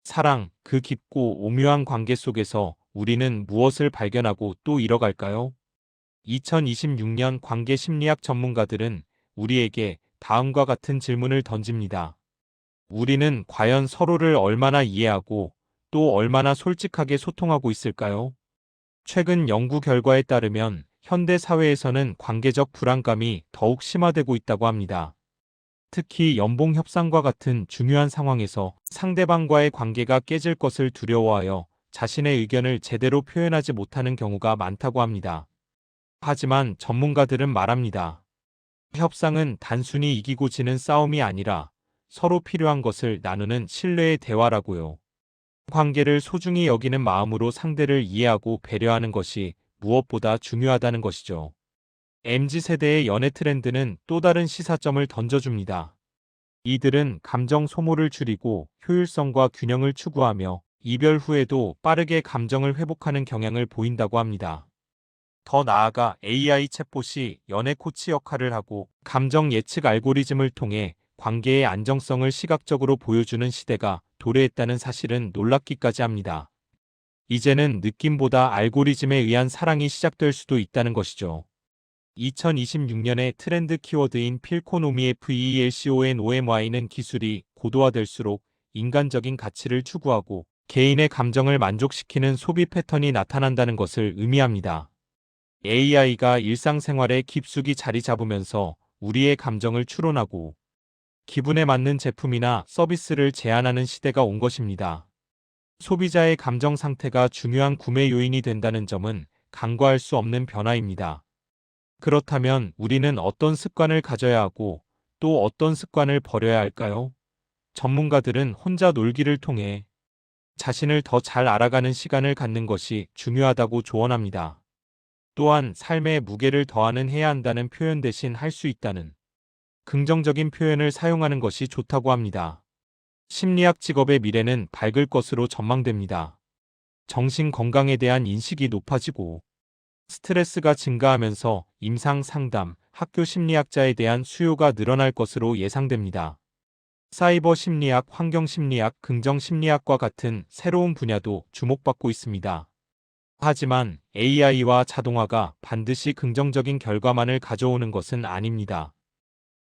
사랑, 그 깊고 오묘한 관계 속에서 우리는 무엇을 발견하고 또 잃어갈까요? 2026년 관계 심리학 전문가들은 우리에게 다음과 같은 질문을 던집니다. 우리는 과연 서로를 얼마나 이해하고 또 얼마나 솔직하게 소통하고 있을까요? 최근 연구 결과에 따르면 현대 사회에서는 관계적 불안감이 더욱 심화되고 있다고 합니다. 특히 연봉 협상과 같은 중요한 상황에서 상대방과의 관계가 깨질 것을 두려워하여 자신의 의견을 제대로 표현하지 못하는 경우가 많다고 합니다. 하지만 전문가들은 말합니다. 협상은 단순히 이기고 지는 싸움이 아니라 서로 필요한 것을 나누는 신뢰의 대화라고요. 관계를 소중히 여기는 마음으로 상대를 이해하고 배려하는 것이 무엇보다 중요하다는 것이죠. MZ세대의 연애 트렌드는 또 다른 시사점을 던져줍니다. 이들은 감정 소모를 줄이고 효율성과 균형을 추구하며 이별 후에도 빠르게 감정을 회복하는 경향을 보인다고 합니다. 더 나아가 AI 챗봇이 연애 코치 역할을 하고 감정 예측 알고리즘을 통해 관계의 안정성을 시각적으로 보여주는 시대가 도래했다는 사실은 놀랍기까지 합니다. 이제는 느낌보다 알고리즘에 의한 사랑이 시작될 수도 있다는 것이죠. 2026년의 트렌드 키워드인 필코노미 FELCONOMY는 기술이 고도화될수록 인간적인 가치를 추구하고 개인의 감정을 만족시키는 소비 패턴이 나타난다는 것을 의미합니다. AI가 일상생활에 깊숙이 자리 잡으면서 우리의 감정을 추론하고 기분에 맞는 제품이나 서비스를 제안하는 시대가 온 것입니다. 소비자의 감정 상태가 중요한 구매 요인이 된다는 점은 간과할 수 없는 변화입니다. 그렇다면 우리는 어떤 습관을 가져야 하고 또 어떤 습관을 버려야 할까요? 전문가들은 혼자 놀기를 통해 자신을 더 잘 알아가는 시간을 갖는 것이 중요하다고 조언합니다. 또한 삶에 무게를 더하는 해야 한다는 표현 대신 할 수 있다는 긍정적인 표현을 사용하는 것이 좋다고 합니다. 심리학 직업의 미래는 밝을 것으로 전망됩니다. 정신 건강에 대한 인식이 높아지고 스트레스가 증가하면서 임상 상담, 학교 심리학자에 대한 수요가 늘어날 것으로 예상됩니다. 사이버 심리학, 환경 심리학, 긍정 심리학과 같은 새로운 분야도 주목받고 있습니다. 하지만 AI와 자동화가 반드시 긍정적인 결과만을 가져오는 것은 아닙니다.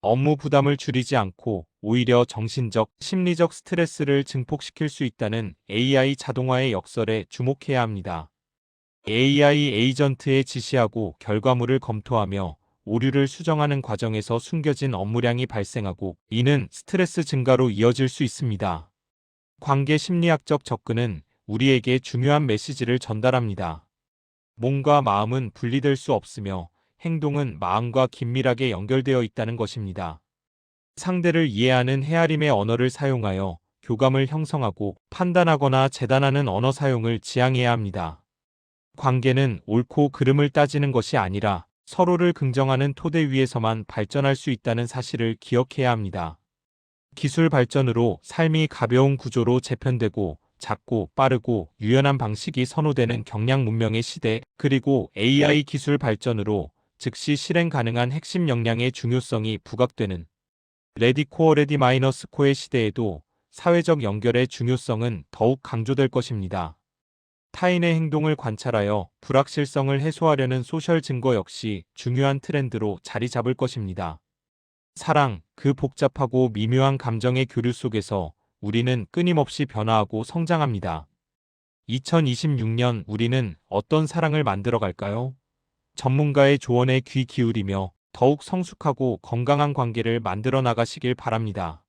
업무 부담을 줄이지 않고 오히려 정신적, 심리적 스트레스를 증폭시킬 수 있다는 AI 자동화의 역설에 주목해야 합니다. AI 에이전트에 지시하고 결과물을 검토하며 오류를 수정하는 과정에서 숨겨진 업무량이 발생하고 이는 스트레스 증가로 이어질 수 있습니다. 관계 심리학적 접근은 우리에게 중요한 메시지를 전달합니다. 몸과 마음은 분리될 수 없으며 행동은 마음과 긴밀하게 연결되어 있다는 것입니다. 상대를 이해하는 헤아림의 언어를 사용하여 교감을 형성하고 판단하거나 재단하는 언어 사용을 지양해야 합니다. 관계는 옳고 그름을 따지는 것이 아니라 서로를 긍정하는 토대 위에서만 발전할 수 있다는 사실을 기억해야 합니다. 기술 발전으로 삶이 가벼운 구조로 재편되고 작고 빠르고 유연한 방식이 선호되는 경량 문명의 시대, 그리고 AI 기술 발전으로 즉시 실행 가능한 핵심 역량의 중요성이 부각되는 레디 코어 레디 마이너스 코의 시대에도 사회적 연결의 중요성은 더욱 강조될 것입니다. 타인의 행동을 관찰하여 불확실성을 해소하려는 소셜 증거 역시 중요한 트렌드로 자리 잡을 것입니다. 사랑, 그 복잡하고 미묘한 감정의 교류 속에서 우리는 끊임없이 변화하고 성장합니다. 2026년 우리는 어떤 사랑을 만들어 갈까요? 전문가의 조언에 귀 기울이며 더욱 성숙하고 건강한 관계를 만들어 나가시길 바랍니다.